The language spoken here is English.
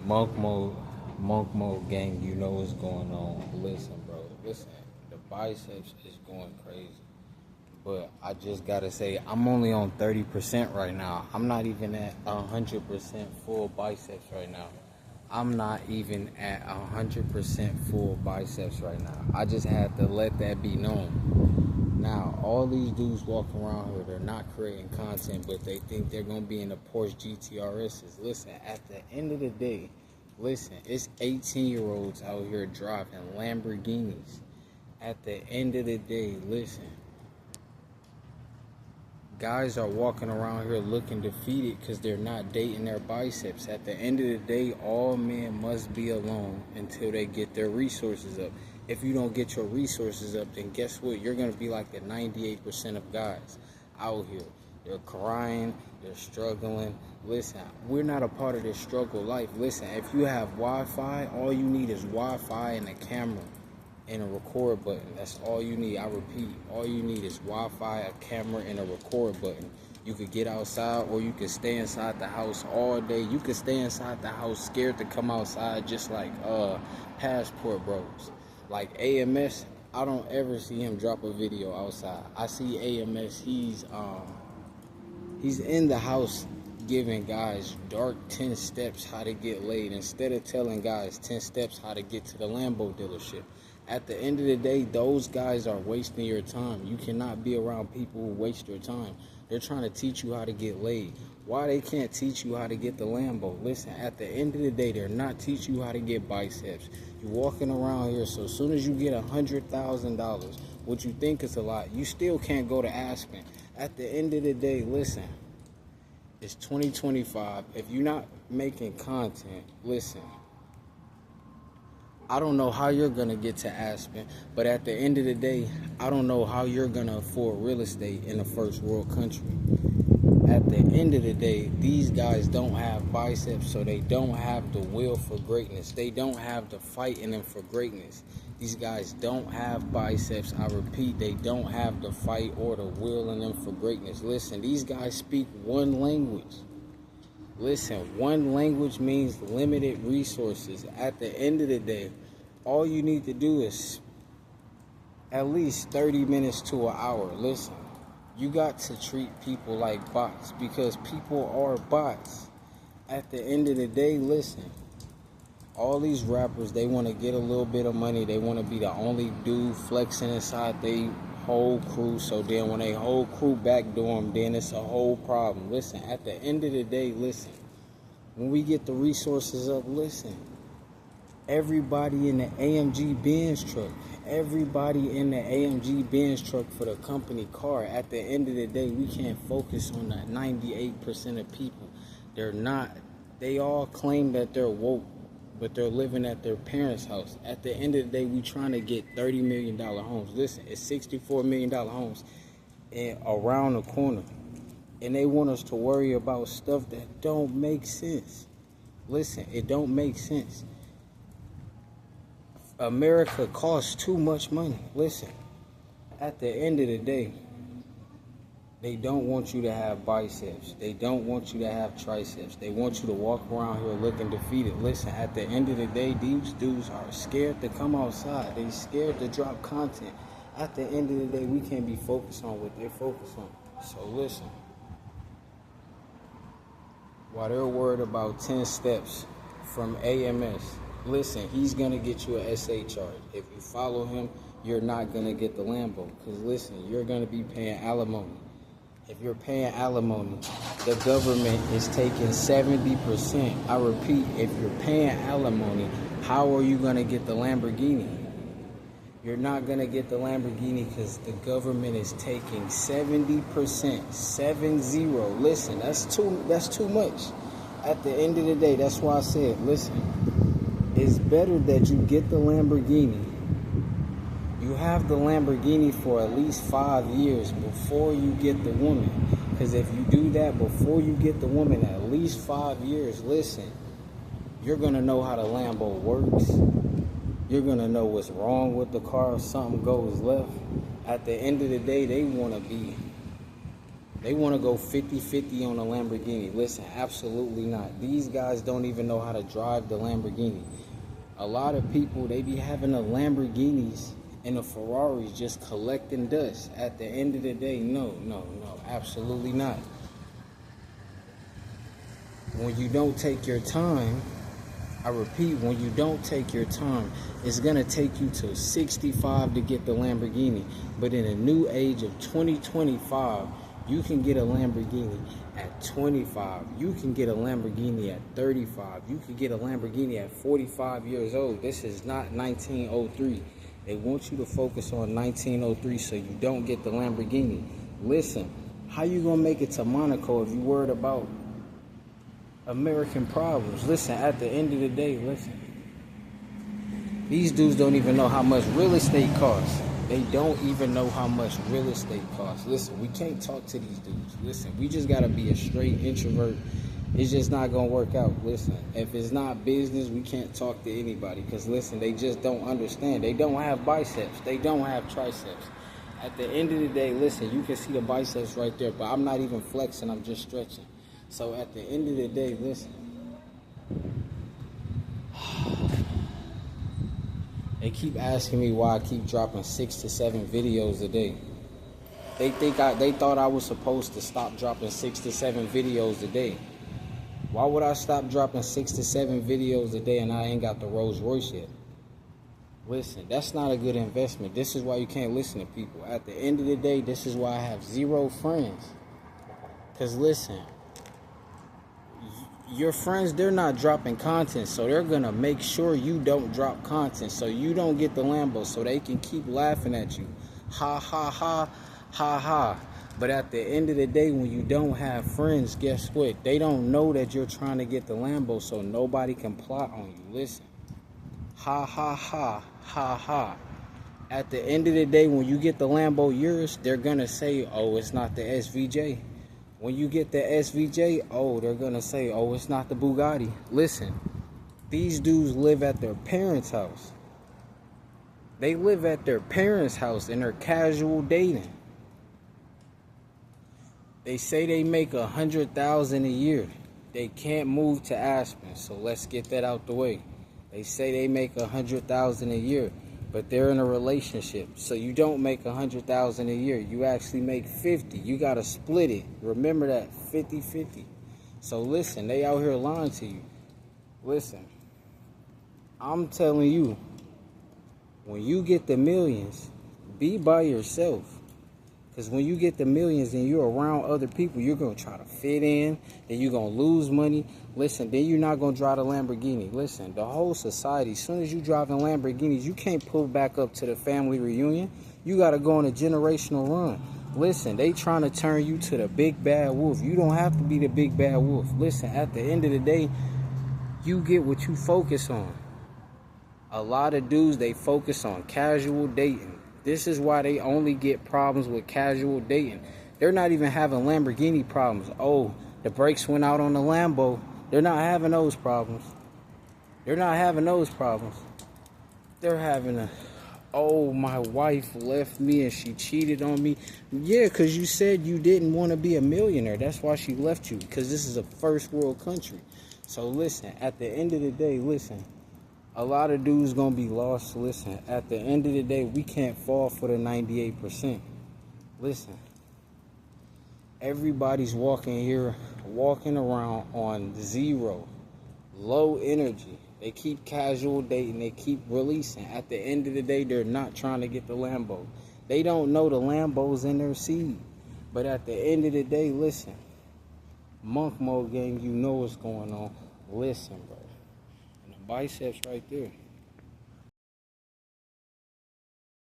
Monk mode, monk mode gang, you know what's going on. Listen, bro, listen, the biceps is going crazy. But I just gotta say, I'm only on 30% right now. I'm not even at 100% full biceps right now. I'm not even at 100% full biceps right now. I just had to let that be known. Now, all these dudes walking around here, they're not creating content, but they think they're gonna be in the Porsche GTRSs. Listen, at the end of the day, listen, it's 18-year-olds out here driving Lamborghinis. At the end of the day, listen, guys are walking around here looking defeated because they're not dating their biceps. At the end of the day, all men must be alone until they get their resources up. If you don't get your resources up, then guess what? You're going to be like the 98% of guys out here. They're crying, they're struggling. Listen, we're not a part of this struggle life. Listen, if you have Wi-Fi, all you need is Wi-Fi and a camera and a record button. That's all you need. I repeat, all you need is Wi-Fi, a camera, and a record button. You could get outside, or you could stay inside the house all day. You could stay inside the house scared to come outside, just like Passport Bros. Like AMS, I don't ever see him drop a video outside. I see AMS, he's in the house giving guys dark 10 steps how to get laid instead of telling guys 10 steps how to get to the Lambo dealership. At the end of the day, those guys are wasting your time. You cannot be around people who waste your time. They're trying to teach you how to get laid. Why they can't teach you how to get the Lambo? Listen, at the end of the day, they're not teaching you how to get biceps. You're walking around here, so as soon as you get $100,000, what you think is a lot, you still can't go to Aspen. At the end of the day, listen, it's 2025. If you're not making content, listen, I don't know how you're going to get to Aspen, but at the end of the day, I don't know how you're going to afford real estate in a first world country. At the end of the day, these guys don't have biceps, so they don't have the will for greatness. They don't have the fight in them for greatness. These guys don't have biceps. I repeat, they don't have the fight or the will in them for greatness. Listen, these guys speak one language. Listen, one language means limited resources. At the end of the day, all you need to do is at least 30 minutes to an hour. Listen, you got to treat people like bots because people are bots. At the end of the day, listen, all these rappers, they want to get a little bit of money. They want to be the only dude flexing inside they whole crew, so then when they whole crew backdoor them, then it's a whole problem. Listen, at the end of the day, listen, when we get the resources up, listen, everybody in the AMG Benz truck, everybody in the AMG Benz truck for the company car, at the end of the day, we can't focus on that 98% of people. They're not, they all claim that they're woke, but they're living at their parents' house. At the end of the day, we trying to get $30 million homes. Listen, it's $64 million homes and around the corner. And they want us to worry about stuff that don't make sense. Listen, it don't make sense. America costs too much money. Listen, at the end of the day, they don't want you to have biceps. They don't want you to have triceps. They want you to walk around here looking defeated. Listen, at the end of the day, these dudes are scared to come outside. They're scared to drop content. At the end of the day, we can't be focused on what they're focused on. So listen, while they're worried about 10 steps from AMS, listen, he's going to get you an SA charge. If you follow him, you're not going to get the Lambo. Because listen, you're going to be paying alimony. If you're paying alimony, the government is taking 70%. I repeat, if you're paying alimony, how are you going to get the Lamborghini? You're not going to get the Lamborghini because the government is taking 70%, 70. Listen, that's too much. At the end of the day, that's why I said, listen, it's better that you get the Lamborghini. You have the Lamborghini for at least 5 years before you get the woman. Because if you do that before you get the woman, at least 5 years, listen, you're going to know how the Lambo works. You're going to know what's wrong with the car if something goes left. At the end of the day, they want to be They want to go 50-50 on a Lamborghini. Listen, absolutely not. These guys don't even know how to drive the Lamborghini. A lot of people, they be having the Lamborghinis and the Ferraris just collecting dust. At the end of the day, no, absolutely not. When you don't take your time, I repeat, when you don't take your time, it's going to take you to 65 to get the Lamborghini. But in a new age of 2025, you can get a Lamborghini at 25. You can get a Lamborghini at 35. You can get a Lamborghini at 45 years old. This is not 1903. They want you to focus on 1903 so you don't get the Lamborghini. Listen, how you going to make it to Monaco if you worried about American problems? Listen, at the end of the day, listen. These dudes don't even know how much real estate costs. They don't even know how much real estate costs. Listen, we can't talk to these dudes. Listen, we just got to be a straight introvert. It's just not going to work out. Listen, if it's not business, we can't talk to anybody. Because, listen, they just don't understand. They don't have biceps. They don't have triceps. At the end of the day, listen, you can see the biceps right there. But I'm not even flexing. I'm just stretching. So, at the end of the day, listen. They keep asking me why I keep dropping 6 to 7 videos a day. They thought I was supposed to stop dropping 6 to 7 videos a day. Why would I stop dropping 6 to 7 videos a day and I ain't got the Rolls Royce yet? Listen, that's not a good investment. This is why you can't listen to people. At the end of the day, this is why I have 0 friends. Because listen, your friends, they're not dropping content, so they're going to make sure you don't drop content so you don't get the Lambo, so they can keep laughing at you. Ha, ha, ha, ha, ha. But at the end of the day, when you don't have friends, guess what? They don't know that you're trying to get the Lambo, so nobody can plot on you. Listen. Ha, ha, ha, ha, ha. At the end of the day, when you get the Lambo yours, they're going to say, oh, it's not the SVJ. When you get the SVJ, oh, they're going to say, oh, it's not the Bugatti. Listen, these dudes live at their parents' house. They live at their parents' house and they're casual dating. They say they make $100,000 a year. They can't move to Aspen, so let's get that out the way. They say they make $100,000 a year, but they're in a relationship. So you don't make $100,000 a year. You actually make 50. You got to split it. Remember that, 50-50. So listen, they out here lying to you. Listen, I'm telling you, when you get the millions, be by yourself. Because when you get the millions and you're around other people, you're going to try to fit in. Then you're going to lose money. Listen, then you're not going to drive a Lamborghini. Listen, the whole society, as soon as you driving Lamborghinis, you can't pull back up to the family reunion. You got to go on a generational run. Listen, they trying to turn you to the big bad wolf. You don't have to be the big bad wolf. Listen, at the end of the day, you get what you focus on. A lot of dudes, they focus on casual dating. This is why they only get problems with casual dating. They're not even having Lamborghini problems. Oh, the brakes went out on the Lambo. They're not having those problems. They're not having those problems. They're having oh, my wife left me and she cheated on me. Yeah, because you said you didn't want to be a millionaire. That's why she left you, because this is a first world country. So listen, at the end of the day, listen. A lot of dudes gonna be lost. Listen, at the end of the day, we can't fall for the 98%. Listen, everybody's walking around on 0, low energy. They keep casual dating. They keep releasing. At the end of the day, they're not trying to get the Lambo. They don't know the Lambo's in their seed. But at the end of the day, listen, Monk Mode gang, you know what's going on. Listen, bro. Biceps right there.